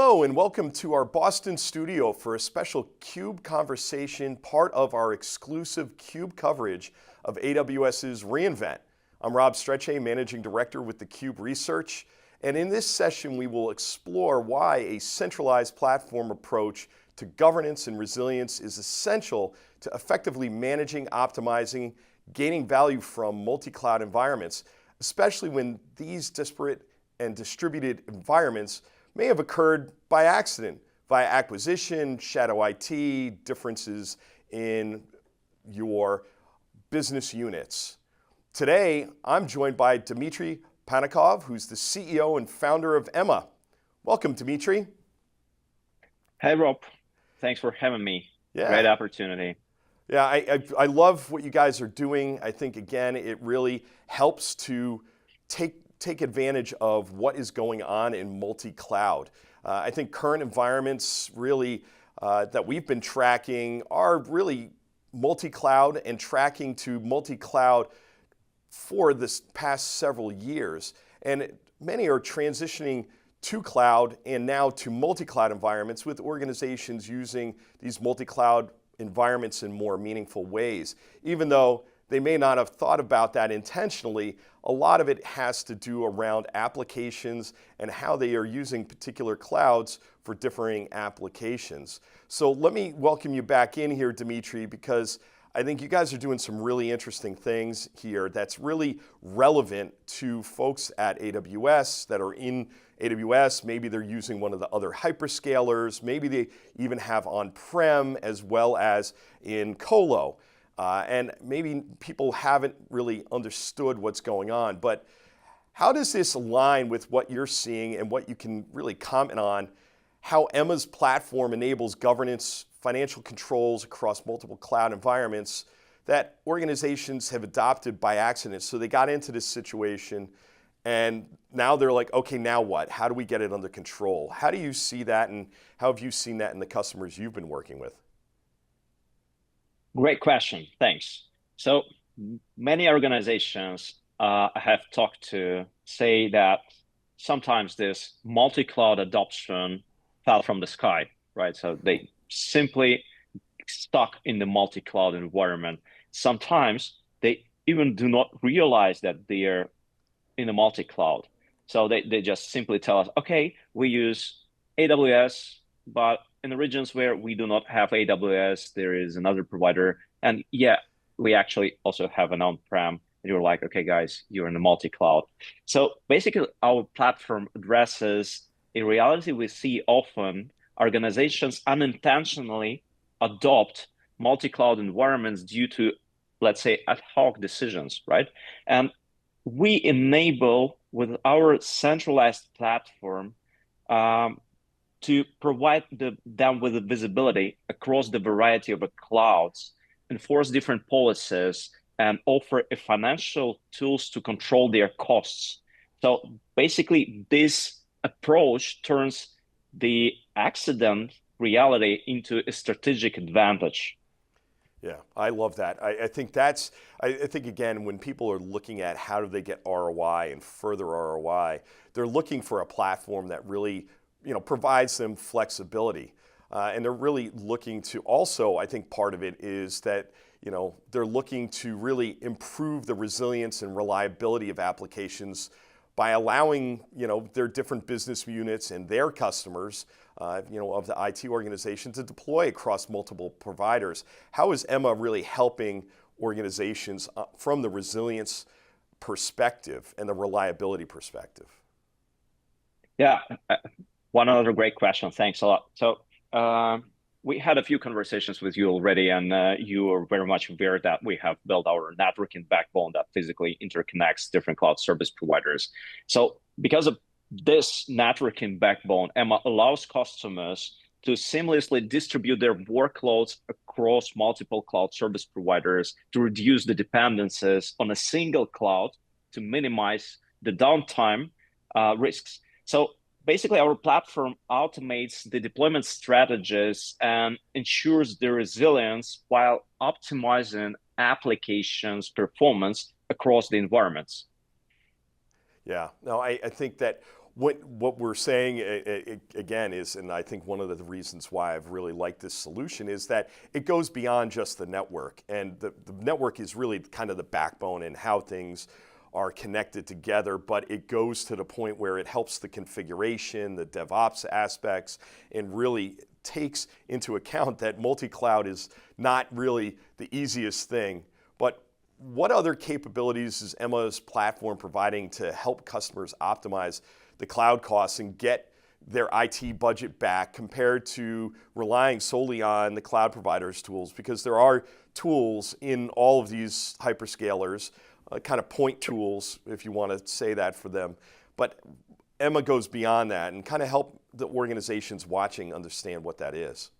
Hello and welcome to our Boston studio for a special CUBE conversation, part of our exclusive CUBE coverage of AWS's reInvent. I'm Rob Strechay, Managing Director with theCUBE Research, and in this session we will explore why a centralized platform approach to governance and resilience is essential to effectively managing, optimizing, gaining value from multi-cloud environments, especially when these disparate and distributed environments may have occurred by accident, via acquisition, shadow IT, differences in your business units. Today, I'm joined by Dmitry Panenkov, who's the CEO and founder of Emma. Welcome, Dmitry. Hey, Rob. Thanks for having me. Yeah. Great opportunity. Yeah, I love what you guys are doing. I think, again, it really helps to take advantage of what is going on in multi-cloud. I think current environments really that we've been tracking are really multi-cloud and tracking to multi-cloud for this past several years. And many are transitioning to cloud and now to multi-cloud environments with organizations using these multi-cloud environments in more meaningful ways. Even though they may not have thought about that intentionally, a lot of it has to do around applications and how they are using particular clouds for differing applications. So let me welcome you back in here, Dmitry, because I think you guys are doing some really interesting things here that's really relevant to folks at AWS that are in AWS. Maybe they're using one of the other hyperscalers. Maybe they even have on-prem as well as in colo. And maybe people haven't really understood what's going on, but how does this align with what you're seeing and what you can really comment on, how Emma's platform enables governance, financial controls across multiple cloud environments that organizations have adopted by accident? So they got into this situation and now they're like, okay, now what? How do we get it under control? How do you see that, and how have you seen that in the customers you've been working with? Great question. Thanks. So many organizations I have talked to say that sometimes this multi-cloud adoption fell from the sky, right? So they simply stuck in the multi-cloud environment. Sometimes they even do not realize that they are in a multi-cloud. So they just simply tell us, okay, we use AWS, but in the regions where we do not have AWS, there is another provider. And yeah, we actually also have an on-prem. And you're like, okay, guys, you're in the multi-cloud. So basically, our platform addresses a reality we see often. Organizations unintentionally adopt multi-cloud environments due to, let's say, ad hoc decisions, right? And we enable, with our centralized platform, to provide them with the visibility across the variety of clouds, enforce different policies, and offer a financial tools to control their costs. So basically, this approach turns the accident reality into a strategic advantage. Yeah, I love that. I think that's, I think again, when people are looking at how do they get ROI and further ROI, they're looking for a platform that really provides them flexibility. And they're really looking to also, I think part of it is that, they're looking to really improve the resilience and reliability of applications by allowing, their different business units and their customers, of the IT organization to deploy across multiple providers. How is Emma really helping organizations from the resilience perspective and the reliability perspective? Yeah. One other great question. Thanks a lot. So we had a few conversations with you already, and you are very much aware that we have built our networking backbone that physically interconnects different cloud service providers. So because of this networking backbone, Emma allows customers to seamlessly distribute their workloads across multiple cloud service providers to reduce the dependencies on a single cloud to minimize the downtime risks. So basically, our platform automates the deployment strategies and ensures the resilience while optimizing applications performance across the environments. Yeah, no, I think that what we're saying again is, and I think one of the reasons why I've really liked this solution is that it goes beyond just the network, and the network is really kind of the backbone and how things are connected together, but it goes to the point where it helps the configuration, the DevOps aspects, and really takes into account that multi-cloud is not really the easiest thing. But what other capabilities is Emma's platform providing to help customers optimize the cloud costs and get their IT budget back compared to relying solely on the cloud providers' tools? Because there are tools in all of these hyperscalers, kind of point tools, if you want to say that for them. But Emma goes beyond that and kind of help the organizations watching understand what that is.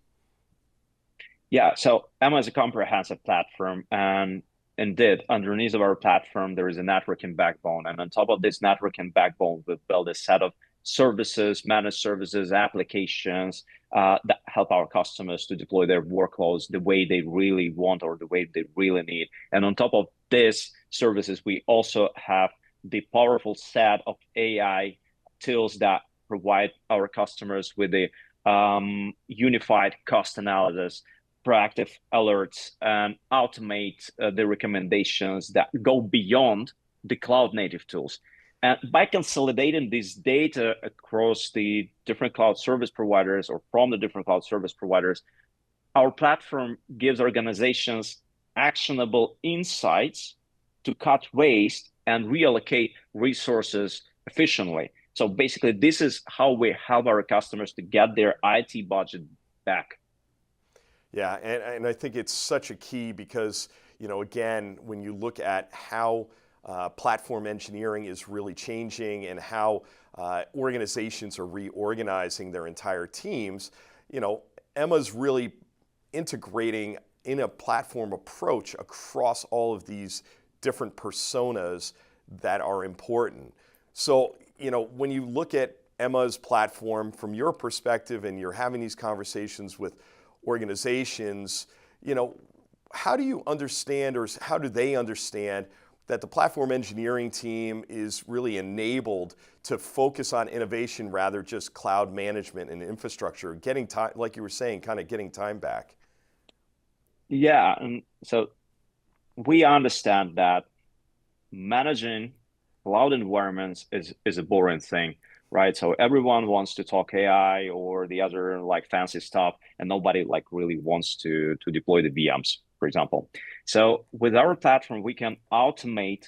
Yeah, so Emma is a comprehensive platform, and indeed, underneath of our platform, there is a networking backbone. And on top of this networking backbone, we've built a set of services, managed services, applications that help our customers to deploy their workloads the way they really want or the way they really need. And on top of this services, we also have the powerful set of AI tools that provide our customers with a unified cost analysis, proactive alerts, and automate the recommendations that go beyond the cloud native tools. And by consolidating this data across the different cloud service providers or from the different cloud service providers, our platform gives organizations actionable insights to cut waste and reallocate resources efficiently. So basically, this is how we help our customers to get their IT budget back. Yeah, and I think it's such a key because, again, when you look at how platform engineering is really changing and how organizations are reorganizing their entire teams, Emma's really integrating in a platform approach across all of these different personas that are important. So, when you look at Emma's platform from your perspective and you're having these conversations with organizations, how do you understand, or how do they understand that the platform engineering team is really enabled to focus on innovation rather just cloud management and infrastructure, getting time, like you were saying, kind of getting time back? Yeah, and so we understand that managing cloud environments is a boring thing, right? So everyone wants to talk AI or the other like fancy stuff, and nobody like really wants to deploy the VMs, for example. So with our platform, we can automate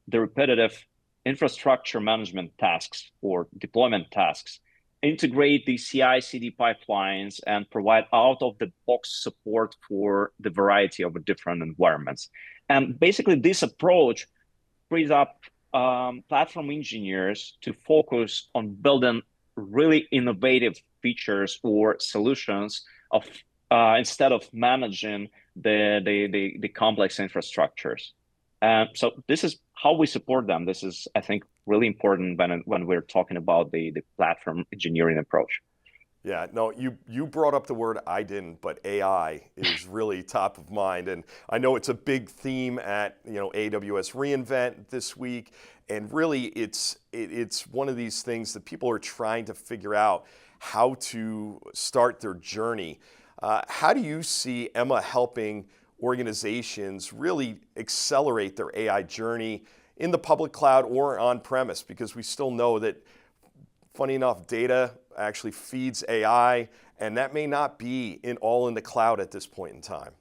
the repetitive infrastructure management tasks or deployment tasks, integrate the CI/CD pipelines, and provide out-of-the-box support for the variety of different environments. And basically, this approach frees up platform engineers to focus on building really innovative features or solutions of instead of managing the complex infrastructures. So this is how we support them. This is, I think, really important when we're talking about the platform engineering approach. Yeah, no, you brought up the word, I didn't, but AI is really top of mind, and I know it's a big theme at AWS reInvent this week, and really it's one of these things that people are trying to figure out how to start their journey. How do you see Emma helping organizations really accelerate their AI journey in the public cloud or on premise? Because we still know that, funny enough, data actually feeds AI, and that may not be all in the cloud at this point in time.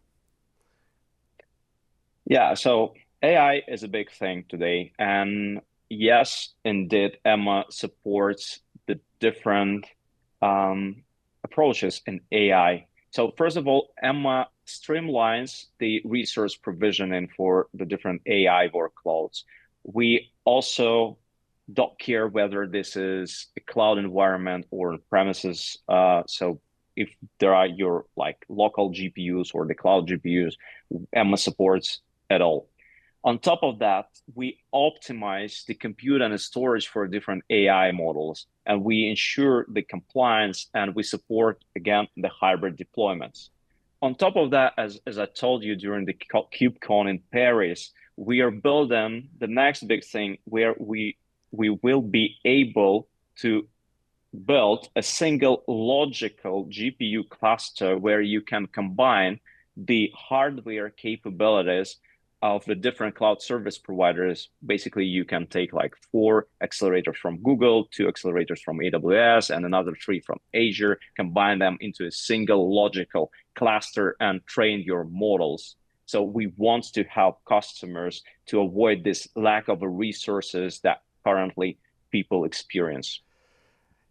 Yeah, so AI is a big thing today. And yes, indeed, Emma supports the different approaches in AI. So first of all, Emma streamlines the resource provisioning for the different AI workloads. We also don't care whether this is a cloud environment or on premises. So if there are your like local GPUs or the cloud GPUs, Emma supports at all. On top of that, we optimize the compute and the storage for different AI models, and we ensure the compliance, and we support, again, the hybrid deployments. On top of that, as I told you during the KubeCon in Paris, we are building the next big thing where we will be able to build a single logical GPU cluster where you can combine the hardware capabilities of the different cloud service providers. Basically, you can take like 4 accelerators from Google, 2 accelerators from AWS, and another 3 from Azure, combine them into a single logical cluster and train your models. So we want to help customers to avoid this lack of resources that currently people experience.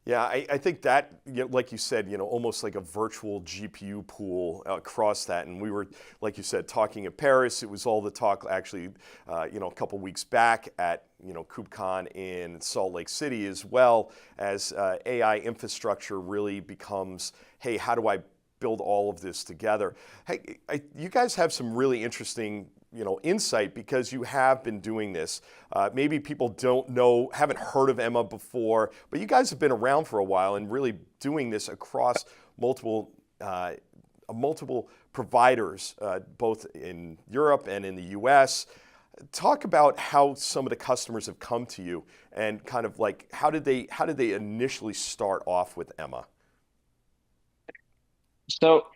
Yeah, I think that, like you said, almost like a virtual GPU pool across that. And we were, like you said, talking in Paris. It was all the talk actually, a couple weeks back at, KubeCon in Salt Lake City, as well as AI infrastructure really becomes, hey, how do I build all of this together? Hey, you guys have some really interesting insight, because you have been doing this. Maybe people don't know, haven't heard of Emma before, but you guys have been around for a while and really doing this across multiple providers, both in Europe and in the US. Talk about how some of the customers have come to you, and kind of like how did they initially start off with Emma? So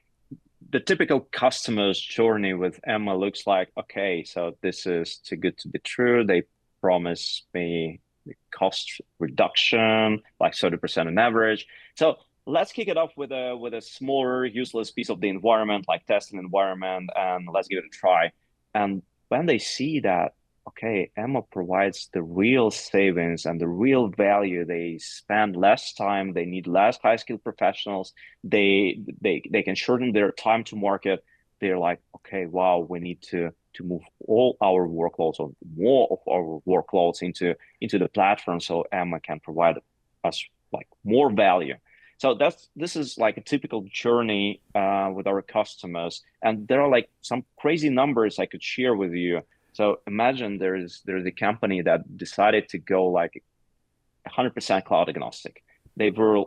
the typical customer's journey with Emma looks like, okay, so this is too good to be true. They promise me the cost reduction, like 30% on average. So let's kick it off with a smaller, useless piece of the environment, like testing environment, and let's give it a try. And when they see that, okay, Emma provides the real savings and the real value, they spend less time, they need less high-skilled professionals, they can shorten their time to market. They're like, okay, wow, we need to move all our workloads, or more of our workloads, into the platform, so Emma can provide us like more value. So this is like a typical journey with our customers, and there are like some crazy numbers I could share with you. So imagine there's a company that decided to go like 100% cloud agnostic. They were,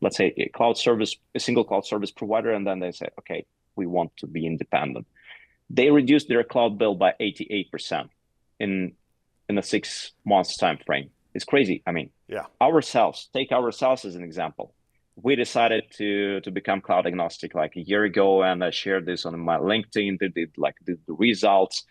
let's say, a single cloud service provider, and then they say, okay, we want to be independent. They reduced their cloud bill by 88% in a 6 months time frame. It's crazy. I mean, Yeah. take ourselves as an example. We decided to become cloud agnostic like a year ago, and I shared this on my LinkedIn. They did like the results.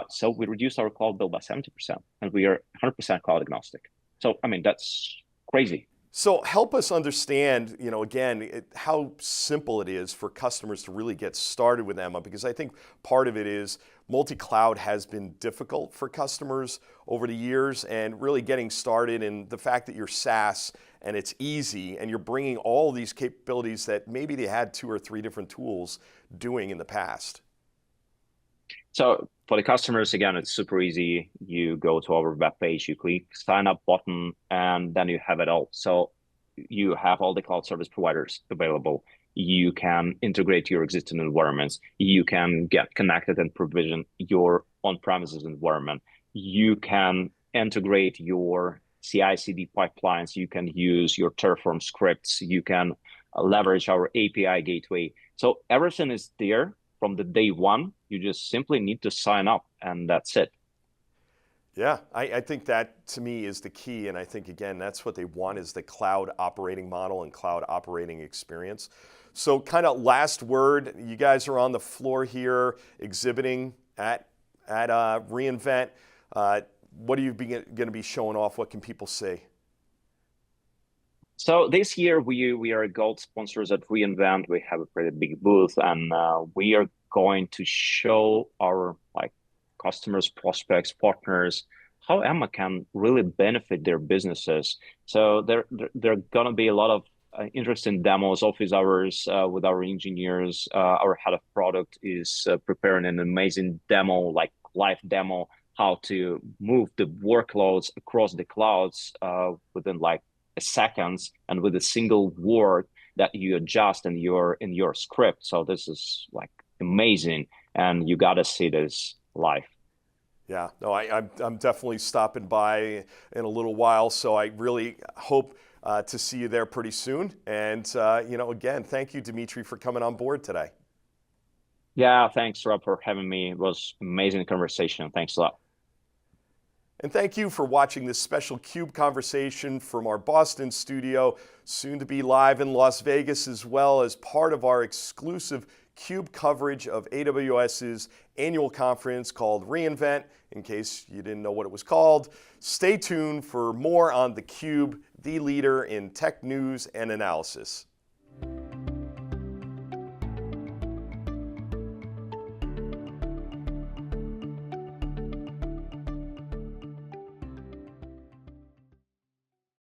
So we reduced our cloud bill by 70%, and we are 100% cloud agnostic. So I mean, that's crazy. So help us understand, again, how simple it is for customers to really get started with Emma, because I think part of it is multi-cloud has been difficult for customers over the years, and really getting started, and the fact that you're SaaS and it's easy, and you're bringing all these capabilities that maybe they had 2 or 3 different tools doing in the past. So for the customers, again, it's super easy. You go to our webpage, you click sign up button, and then you have it all. So you have all the cloud service providers available. You can integrate your existing environments. You can get connected and provision your on-premises environment. You can integrate your CI/CD pipelines. You can use your Terraform scripts. You can leverage our API gateway. So everything is there from the day one. You just simply need to sign up, and that's it. Yeah, I think that to me is the key. And I think, again, that's what they want, is the cloud operating model and cloud operating experience. So kind of last word, you guys are on the floor here exhibiting at reInvent. What are you going to be showing off? What can people see? So this year we are gold sponsors at reInvent. We have a pretty big booth, and we are going to show our like customers, prospects, partners how Emma can really benefit their businesses. So there are gonna be a lot of interesting demos, office hours with our engineers. Our head of product is preparing an amazing demo, like live demo, how to move the workloads across the clouds within like seconds, and with a single word that you adjust in your script. So this is like amazing, and you gotta see this live. Yeah, no, I'm definitely stopping by in a little while, so I really hope to see you there pretty soon. And again, thank you, Dmitry, for coming on board today. Yeah, thanks, Rob, for having me. It was amazing conversation. Thanks a lot. And thank you for watching this special CUBE conversation from our Boston studio, soon to be live in Las Vegas, as well as part of our exclusive CUBE coverage of AWS's annual conference called reInvent. In case you didn't know what it was called, stay tuned for more on theCUBE, the leader in tech news and analysis.